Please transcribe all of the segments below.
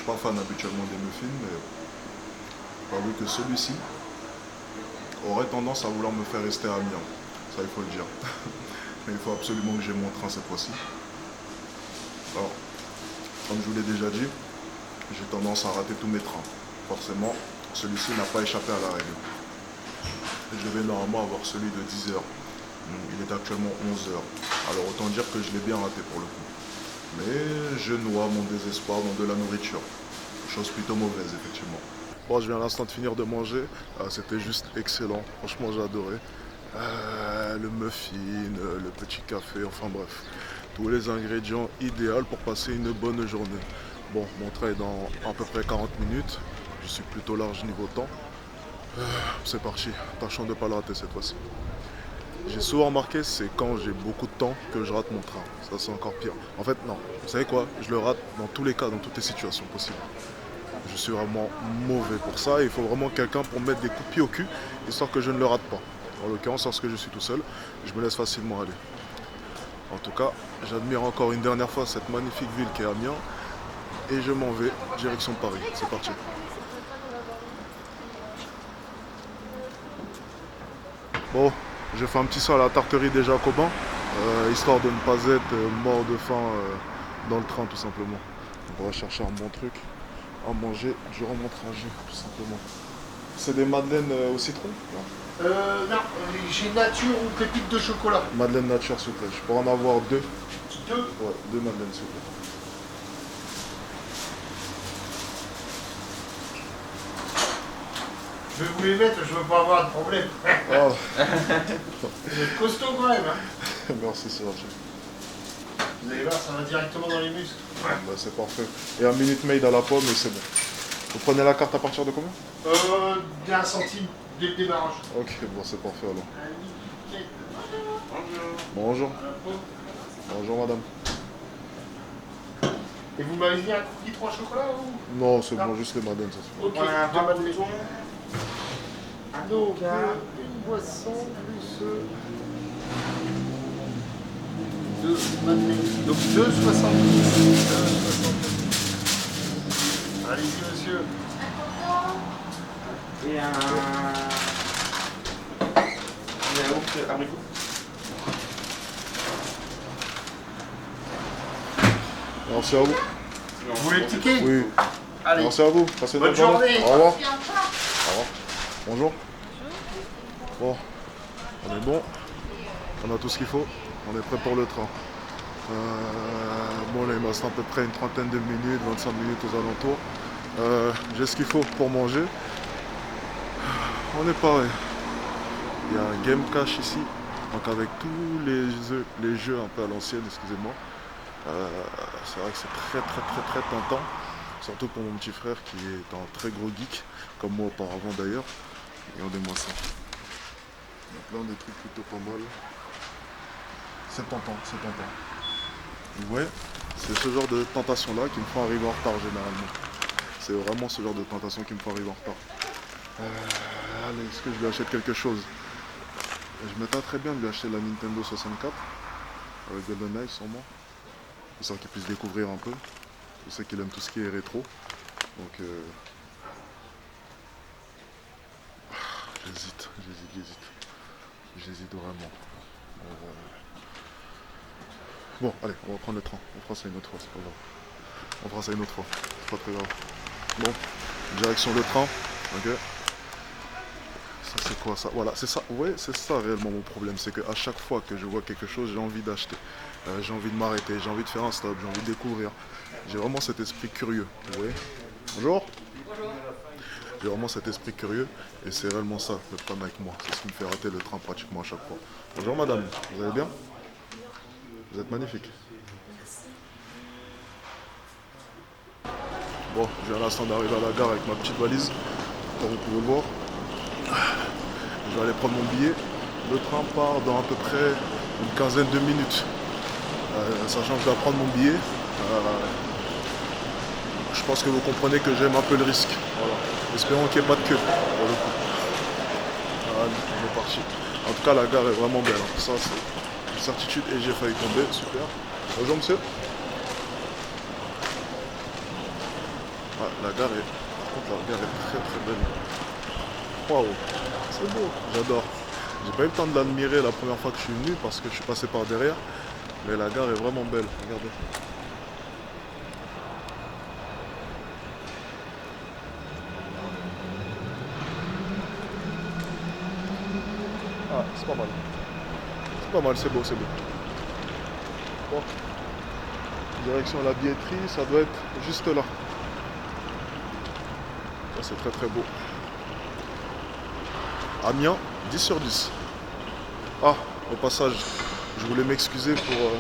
suis pas fan habituellement des muffins, mais j'avoue que celui-ci aurait tendance à vouloir me faire rester à Amiens. Ça, il faut le dire. Mais il faut absolument que j'ai mon train cette fois-ci. Alors, comme je vous l'ai déjà dit, j'ai tendance à rater tous mes trains. Forcément, celui-ci n'a pas échappé à la règle. Je vais normalement avoir celui de 10 heures. Il est actuellement 11 heures. Alors autant dire que je l'ai bien raté pour le coup. Mais je noie mon désespoir dans de la nourriture. Chose plutôt mauvaise, effectivement. Bon, je viens à l'instant de finir de manger. C'était juste excellent. Franchement, j'ai adoré. Le muffin, le petit café, enfin bref. Tous les ingrédients idéaux pour passer une bonne journée. Bon, mon train est dans à peu près 40 minutes. Je suis plutôt large niveau temps. C'est parti. Tâchons de ne pas le rater cette fois-ci. J'ai souvent remarqué, c'est quand j'ai beaucoup de temps que je rate mon train. Ça, c'est encore pire. En fait, non. Vous savez quoi? Je le rate dans tous les cas, dans toutes les situations possibles. Je suis vraiment mauvais pour ça. Il faut vraiment quelqu'un pour me mettre des coups de pied au cul, histoire que je ne le rate pas. En l'occurrence, lorsque je suis tout seul, je me laisse facilement aller. En tout cas, j'admire encore une dernière fois cette magnifique ville qui est Amiens. Et je m'en vais, direction Paris. C'est parti. Bon, j'ai fait un petit saut à la tarterie des Jacobins, histoire de ne pas être mort de faim dans le train tout simplement. On va chercher un bon truc à manger durant mon trajet tout simplement. C'est des madeleines au citron? Non, j'ai nature ou pépite de chocolat. Madeleine nature s'il vous plaît. Je pourrais en avoir deux. Deux. Ouais, deux madeleines s'il vous plaît. Je vais vous les mettre, je veux pas avoir de problème. Oh, Vous êtes costaud quand même, hein. merci, c'est gentil. Vous allez voir, ça va directement dans les muscles. Bah, c'est parfait. Et un Minute Maid à la pomme et c'est bon. Vous prenez la carte à partir de combien? D'un centime dès le démarrage. Ok, bon c'est parfait alors. Bonjour. Bonjour. Bonjour madame. Et vous m'avez dit un cookie 3 chocolats ou? Non, c'est bon, juste les madeleines, ça suffit. Ok, Voilà, deux un madeleines. Donc, Coca. une boisson plus deux madeleines. Donc 2,70. Allez-y monsieur. Et un yaourt abricot. Merci à vous. Vous voulez le ticket? Oui. Allez. Merci à vous. Passez une Bonne journée. Au revoir. Au revoir. Bonjour. Bon, on est bon. On a tout ce qu'il faut. On est prêt pour le train. Bon là il me reste à peu près une trentaine de minutes, 25 minutes aux alentours. J'ai ce qu'il faut pour manger. On est pareil. Il y a un game cache ici. Donc avec tous les jeux un peu à l'ancienne, excusez-moi. C'est vrai que c'est très tentant. Surtout pour mon petit frère qui est un très gros geek, comme moi auparavant d'ailleurs. Regardez-moi ça. Il y a plein de trucs plutôt pas mal. C'est tentant, c'est tentant. Ouais, c'est ce genre de tentation là qui me font arriver en retard généralement. C'est vraiment ce genre de tentation qui me font arriver en retard. Allez, est-ce que je lui achète quelque chose? Je me très bien de lui acheter la Nintendo 64 avec GoldenEye sûrement. Histoire qu'il puisse découvrir un peu. Je sais qu'il aime tout ce qui est rétro. Donc j'hésite vraiment. Bon, allez, on va prendre le train. On fera ça une autre fois, c'est pas grave. On fera ça une autre fois, c'est pas très grave. Bon, direction le train, ok. Ça c'est quoi ça? Voilà, c'est ça, ouais, c'est ça réellement mon problème. C'est qu'à chaque fois que je vois quelque chose, j'ai envie d'acheter. J'ai envie de m'arrêter, j'ai envie de faire un stop, j'ai envie de découvrir. J'ai vraiment cet esprit curieux, vous voyez. Bonjour. Bonjour. J'ai vraiment cet esprit curieux et c'est réellement ça le problème avec moi. C'est ce qui me fait rater le train pratiquement à chaque fois. Bonjour madame, vous allez bien? Vous êtes magnifique. Bon, je viens à l'instant d'arriver à la gare avec ma petite valise, comme vous pouvez le voir. Je vais aller prendre mon billet. Le train part dans à peu près une quinzaine de minutes. Sachant que je vais prendre mon billet, je pense que vous comprenez que j'aime un peu le risque. Voilà. Espérons qu'il n'y ait pas de queue pour le coup. Allez, on est parti. En tout cas, la gare est vraiment belle. Ça, c'est une certitude et j'ai failli tomber. Super. Bonjour monsieur. Ah, la gare est... Par contre, la gare est très très belle. Waouh, c'est beau, j'adore. J'ai pas eu le temps de l'admirer la première fois que je suis venu parce que je suis passé par derrière. Mais la gare est vraiment belle, regardez. Ah, c'est pas mal. C'est pas mal, c'est beau, c'est beau. Bon. Direction la billetterie, ça doit être juste là. Ça, c'est très très beau. Amiens, 10 sur 10. Ah, au passage, je voulais m'excuser pour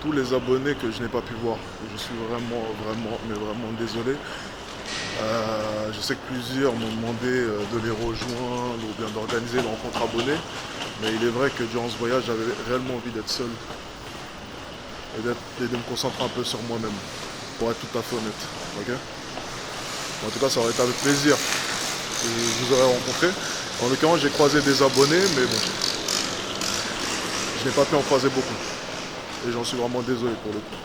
tous les abonnés que je n'ai pas pu voir. Je suis vraiment désolé. Je sais que plusieurs m'ont demandé de les rejoindre ou bien d'organiser une rencontre abonnée. Mais il est vrai que durant ce voyage, j'avais réellement envie d'être seul et de me concentrer un peu sur moi-même, pour être tout à fait honnête. Okay, en tout cas, ça aurait été avec plaisir que je vous aurais rencontré. En l'occurrence, j'ai croisé des abonnés, mais bon, je n'ai pas pu en croiser beaucoup. Et j'en suis vraiment désolé pour le coup.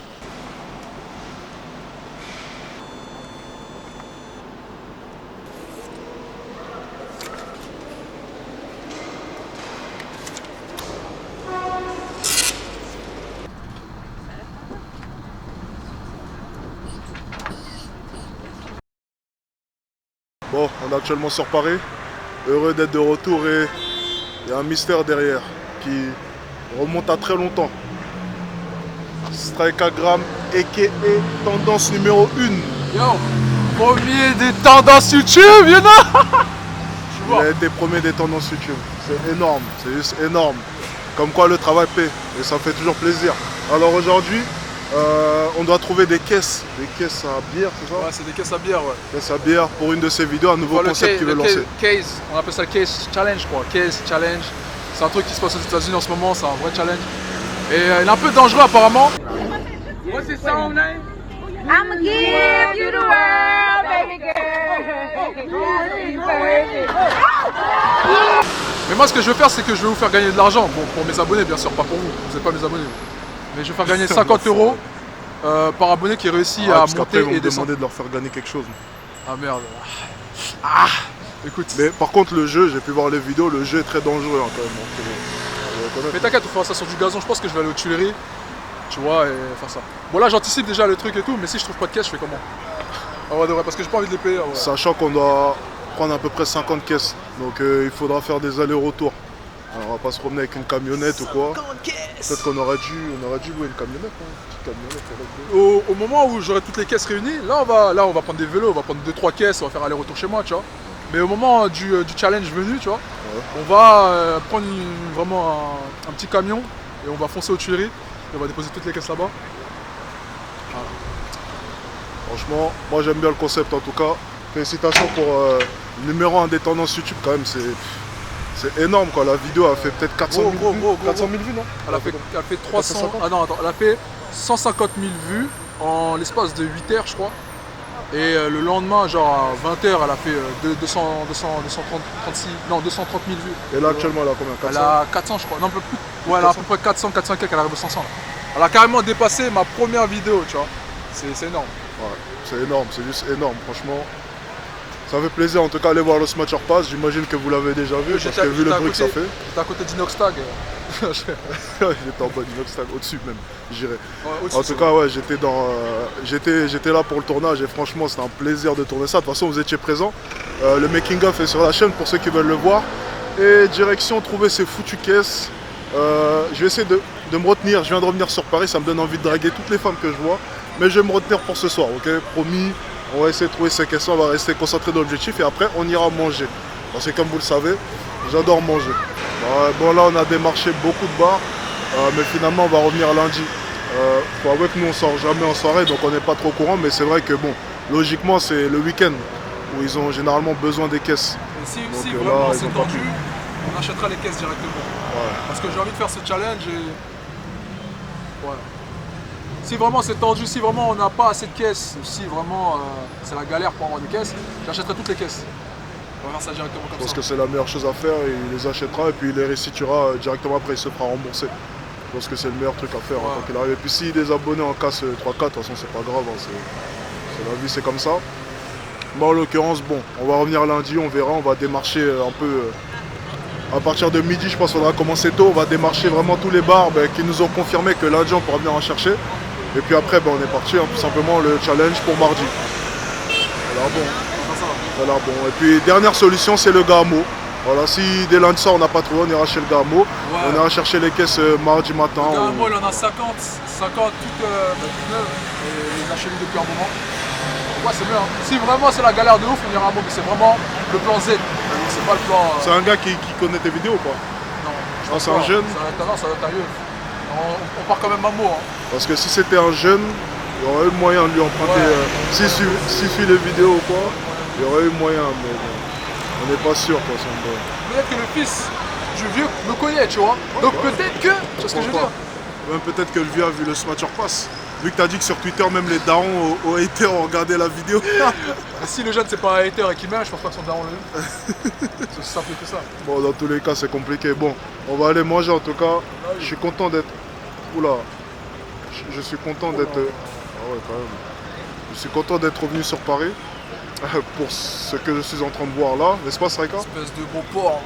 Bon, on est actuellement sur Paris. Heureux d'être de retour et il y a un mystère derrière qui remonte à très longtemps. Strikeagram, a.k.a. tendance numéro 1. Yo, premier des tendances YouTube, you know. Il a été premier des tendances YouTube. C'est énorme, c'est juste énorme. Comme quoi le travail paie et ça fait toujours plaisir. Alors aujourd'hui, on doit trouver des caisses à bière, c'est ça? Ouais, c'est des caisses à bière, ouais. Caisses à bière pour une de ces vidéos, un nouveau concept qu'il veut lancer. Case, on appelle ça case challenge, quoi. Case challenge. C'est un truc qui se passe aux États-Unis en ce moment, c'est un vrai challenge. Et il est un peu dangereux apparemment. What's his song name? I'ma give you the world, baby girl. Mais moi, ce que je veux faire, c'est que je vais vous faire gagner de l'argent. Bon, pour mes abonnés, bien sûr, pas pour vous. Vous n'êtes pas mes abonnés. Mais je vais faire gagner 50 € par abonné qui réussit à monter et descendre. descendre. De leur faire gagner quelque chose. Ah merde. Ah, écoute. Mais par contre, le jeu, j'ai pu voir les vidéos, le jeu est très dangereux hein, quand même. Mais t'inquiète, on fera ça sur du gazon. Je pense que je vais aller aux Tuileries, tu vois, et faire ça. Bon, là, j'anticipe déjà le truc et tout, mais si je trouve pas de caisse, je fais comment? Ah ouais, de vrai, parce que j'ai pas envie de les payer. Ouais. Sachant qu'on doit prendre à peu près 50 caisses, donc il faudra faire des allers-retours. Alors, on va pas se promener avec une camionnette ou quoi. Peut-être qu'on aurait dû louer une camionnette, hein, une petite camionnette. Au moment où j'aurai toutes les caisses réunies, là on va prendre des vélos, on va prendre 2-3 caisses, on va faire aller-retour chez moi, tu vois. Mais au moment du challenge venu, tu vois, ouais, on va prendre vraiment un petit camion et on va foncer aux Tuileries et on va déposer toutes les caisses là-bas. Voilà. Franchement, moi j'aime bien le concept en tout cas. Félicitations pour le numéro 1 des tendances YouTube quand même, c'est énorme quoi. La vidéo a fait peut-être 400 000 vues. 400 000 vues non? Elle a fait 300. Ah non, attends, elle a fait 150 000 vues en l'espace de 8 heures, je crois. Et le lendemain, genre à 20 h, elle a fait 230 000 vues. Et là actuellement, elle a combien? 400? Elle a 400, je crois. Non, un peu plus. Ouais, elle a à peu près 400 quelques, elle arrive aux 500. Elle a carrément dépassé ma première vidéo, tu vois. C'est énorme. Ouais, c'est énorme, c'est juste énorme, franchement. Ça fait plaisir en tout cas aller voir le Smasher Pass, j'imagine que vous l'avez déjà vu, parce que vu le bruit que ça fait. J'étais à côté d'Inoxtag. J'étais en bas d'Inoxtag, au-dessus même, j'irais. Ouais, en tout cas, ouais, j'étais là pour le tournage et franchement c'était un plaisir de tourner ça. De toute façon, vous étiez présents. Le making of est sur la chaîne pour ceux qui veulent le voir. Et direction, trouver ces foutues caisses. Je vais essayer de me retenir, je viens de revenir sur Paris, ça me donne envie de draguer toutes les femmes que je vois. Mais je vais me retenir pour ce soir, ok? Promis. On va essayer de trouver ces questions, on va rester concentré dans l'objectif et après on ira manger. Parce que comme vous le savez, j'adore manger. Bon là on a démarché beaucoup de bars, mais finalement on va revenir lundi. Faut avouer que nous on sort jamais en soirée donc on n'est pas trop au courant, mais c'est vrai que bon, logiquement c'est le week-end où ils ont généralement besoin des caisses. Et si vraiment c'est tendu, on achètera les caisses directement. Ouais. Parce que j'ai envie de faire ce challenge et... Ouais. Si vraiment c'est tendu, si vraiment on n'a pas assez de caisses, si vraiment c'est la galère pour avoir des caisses, j'achèterai toutes les caisses. On va faire ça directement comme ça. Je pense que c'est la meilleure chose à faire, il les achètera et puis il les restituera directement après, il se fera rembourser. Je pense que c'est le meilleur truc à faire, ouais, tant qu'il arrive. Et puis si des abonnés en cassent 3-4, de toute façon c'est pas grave, hein, C'est la vie, c'est comme ça. Moi en l'occurrence, bon, on va revenir lundi, on verra, on va démarcher un peu. À partir de midi, je pense qu'il faudra commencer tôt. On va démarcher vraiment tous les bars qui nous ont confirmé que lundi on pourra venir en chercher. Et puis après, on est parti, tout simplement le challenge pour mardi. Voilà, bon. Voilà, bon. Et puis dernière solution, c'est le Gamo. Voilà, si dès lundi soir on n'a pas trouvé, on ira chez le Gamo. Ouais. On ira chercher les caisses mardi matin. Le Gamo, il en a 50 toutes neuves. Et il a acheté depuis un moment. Ouais, c'est bien. Si vraiment c'est la galère de ouf, on ira à Mamo, mais c'est vraiment le plan Z. C'est pas le plan. C'est un gars qui connaît tes vidéos ou pas? Non, c'est un jeune? Ça va être un yeuf. On part quand même à Mamo. Hein. Parce que si c'était un jeune, il y aurait eu moyen de lui emprunter. S'il suit les vidéos ou quoi, il y aurait eu moyen, mais bon, on n'est pas sûr de toute façon. Peut-être que le fils du vieux me connaît, tu vois. Donc peut-être que. Tu vois ce que je veux dire? Même peut-être que le vieux a vu le Smatter Pass. Vu que tu as dit que sur Twitter, même les darons aux haters ont regardé la vidéo. Si le jeune c'est pas un hater et qu'il m'aime, je pense pas que son daron le c'est aussi simple que ça. Bon, dans tous les cas, c'est compliqué. Bon, on va aller manger en tout cas. Je suis content d'être. Oula. Je suis content d'être. Ah ouais, quand même. Je suis content d'être revenu sur Paris. Pour ce que je suis en train de voir là, n'est-ce pas, Sraika? Espèce de gros porc.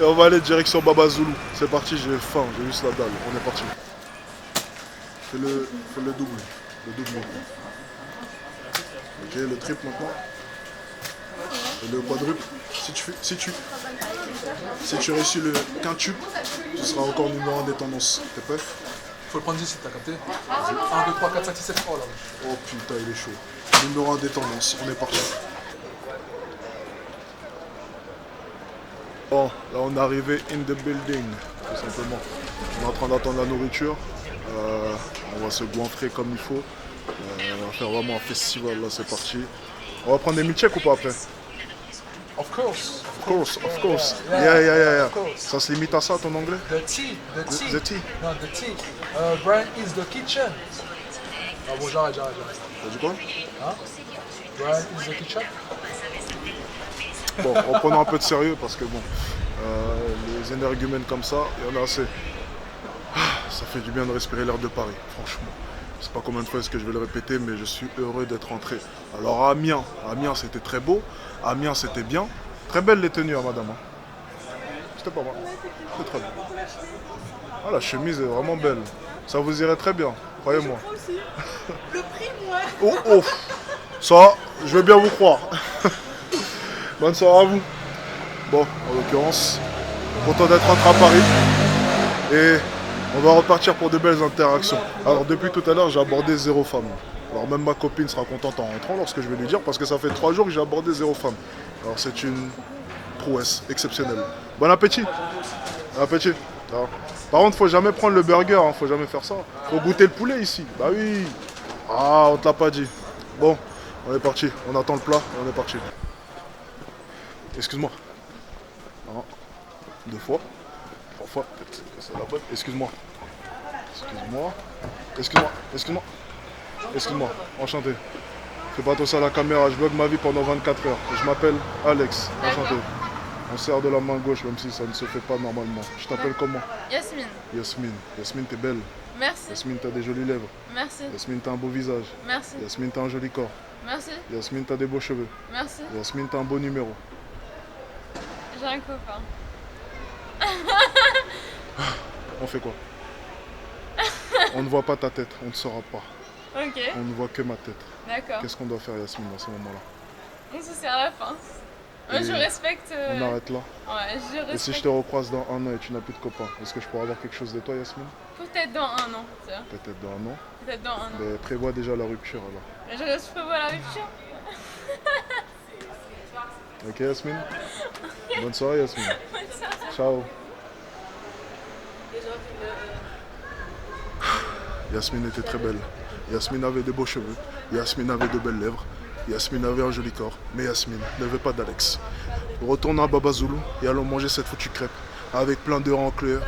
Et on va aller direction Baba Zulu. C'est parti, j'ai faim, j'ai juste la dalle. On est parti. Fais le double. Le double. Ok, le triple maintenant. Et le quadruple. Si tu réussis le quintuple, tu seras encore numéro 1 des tendances. T'es prêt? Faut le prendre ici, t'as capté? 1, 2, 3, 4, 5, 6, 7, 3 là. Oh putain, il est chaud. Numéro 1 des tendances, on est parti. Bon, là on est arrivé in the building, tout simplement. On est en train d'attendre la nourriture. On va se goinfrer comme il faut. On va faire vraiment un festival, là c'est parti. On va prendre des milkshakes ou pas après? Of course. Of course. Yeah. Of course. Ça se limite à ça ton anglais? The tea. The tea. Non, the tea. Brian is the kitchen. Ah bon, j'arrête. T'as dit quoi? Hein? Brian is the kitchen. Bon, reprenons un peu de sérieux parce que bon, les énergumènes comme ça, il y en a assez. Ça fait du bien de respirer l'air de Paris, franchement. Je sais pas combien de fois est-ce que je vais le répéter, mais je suis heureux d'être rentré. Alors à Amiens c'était très beau, Amiens c'était bien. Très belles les tenues, hein, madame. C'était pas mal. C'était très bien. Ah, la chemise est vraiment belle. Ça vous irait très bien, croyez-moi. Le prix, moi. Oh. Ça, je veux bien vous croire. Bonne soirée à vous. Bon, en l'occurrence, content d'être rentré à Paris. Et on va repartir pour de belles interactions. Alors depuis tout à l'heure, j'ai abordé 0 femme. Alors même ma copine sera contente en rentrant lorsque je vais lui dire, parce que ça fait 3 jours que j'ai abordé 0 femme. Alors c'est une prouesse exceptionnelle. Bon appétit. Bon appétit. Alors, par contre, faut jamais prendre le burger, hein, faut jamais faire ça. Faut goûter le poulet ici. Bah oui. Ah, on te l'a pas dit. Bon, on est parti. On attend le plat et on est parti. Excuse-moi. Non. 2 fois. 3 fois. Peut-être que c'est la bonne. Excuse-moi. Excuse-moi. Enchanté. Fais pas tout ça à la caméra. Je vlog ma vie pendant 24 heures. Je m'appelle Alex. Enchanté. On sert de la main gauche même si ça ne se fait pas normalement. Je t'appelle comment? Yasmine. Yasmine, t'es belle. Merci. Yasmine, t'as des jolies lèvres. Merci. Yasmine, t'as un beau visage. Merci. Yasmine, t'as un joli corps. Merci. Yasmine, t'as des beaux cheveux. Merci. Yasmine, t'as un beau numéro. J'ai un copain. On fait quoi? On ne voit pas ta tête, on ne saura pas. Ok. On ne voit que ma tête. D'accord. Qu'est-ce qu'on doit faire, Yasmine, à ce moment-là? On se sert à la fin. Moi, je respecte. On arrête là. Ouais, je respecte. Et si je te recroise dans 1 an et tu n'as plus de copain, est-ce que je pourrais avoir quelque chose de toi, Yasmine? Peut-être dans 1 an, tu vois. Peut-être dans 1 an. Peut-être dans 1 an. Mais prévois déjà la rupture alors. Je prévois la rupture. Ok, Yasmine? Bonne soirée, Yasmine. Ciao. Yasmine était très belle. Yasmine avait de beaux cheveux. Yasmine avait de belles lèvres. Yasmine avait un joli corps. Mais Yasmine ne veut pas d'Alex. Retournons à Baba Zulu et allons manger cette foutue crêpe. Avec plein de rancœur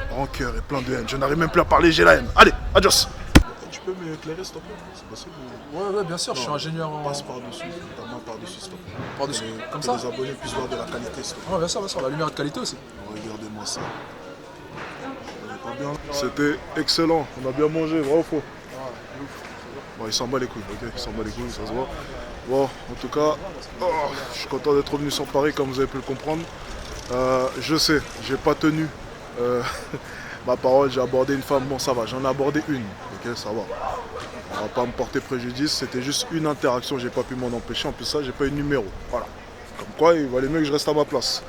et plein de haine. Je n'arrive même plus à parler, j'ai la haine. Allez, adios. Tu peux m'éclairer s'il te plaît? C'est possible? Ouais, bien sûr, je suis ingénieur en... Passe par-dessus, ta main par-dessus s'il te plaît. Par-dessus, comme ça? Que les abonnés puissent voir de la qualité s'il te plaît. Ouais, bien sûr, la lumière de qualité aussi. Regardez-moi ça. C'était excellent, on a bien mangé, vrai ou faux? Bon, il s'en bat les couilles, ok, il s'en bat les couilles, ça se voit. Bon, en tout cas, je suis content d'être revenu sur Paris, comme vous avez pu le comprendre. Je sais, j'ai pas tenu ma parole, j'ai abordé une femme, bon ça va, j'en ai abordé une, ok, ça va. On va pas me porter préjudice, c'était juste une interaction, j'ai pas pu m'en empêcher, en plus ça, j'ai pas eu de numéro, voilà. Comme quoi, il valait mieux que je reste à ma place.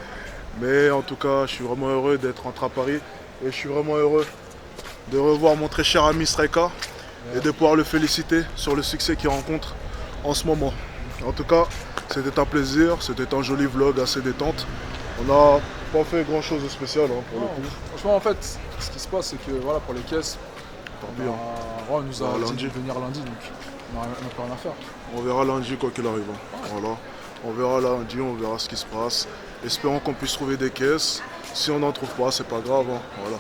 Mais en tout cas, je suis vraiment heureux d'être rentré à Paris et je suis vraiment heureux de revoir mon très cher ami Streka et de pouvoir le féliciter sur le succès qu'il rencontre en ce moment. En tout cas, c'était un plaisir, c'était un joli vlog assez détente. On n'a pas fait grand chose de spécial pour le coup. Franchement, en fait, ce qui se passe, c'est que voilà, pour les caisses, on nous a dit de venir lundi, donc on n'a plus rien à faire. On verra lundi quoi qu'il arrive. Voilà. On verra lundi, on verra ce qui se passe. Espérons qu'on puisse trouver des caisses. Si on n'en trouve pas, c'est pas grave. Voilà.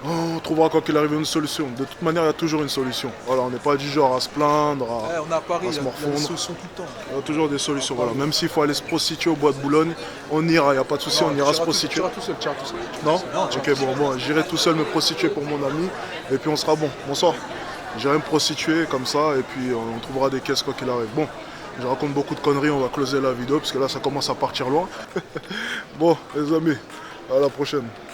On trouvera quoi qu'il arrive une solution. De toute manière, il y a toujours une solution. Voilà, on n'est pas du genre à se plaindre, On est à Paris, à se il y a des morfondre. solutions tout le temps. Il y a toujours des solutions. Voilà. Même s'il faut aller se prostituer au bois de Boulogne, on ira, il n'y a pas de souci, on ira se prostituer. Tu iras tout seul. Non, ok, bon, j'irai tout seul me prostituer pour mon ami et puis on sera bon. Bonsoir. J'irai me prostituer comme ça et puis on trouvera des caisses quoi qu'il arrive. Bon, je raconte beaucoup de conneries, on va closer la vidéo parce que là ça commence à partir loin. Bon, les amis, à la prochaine.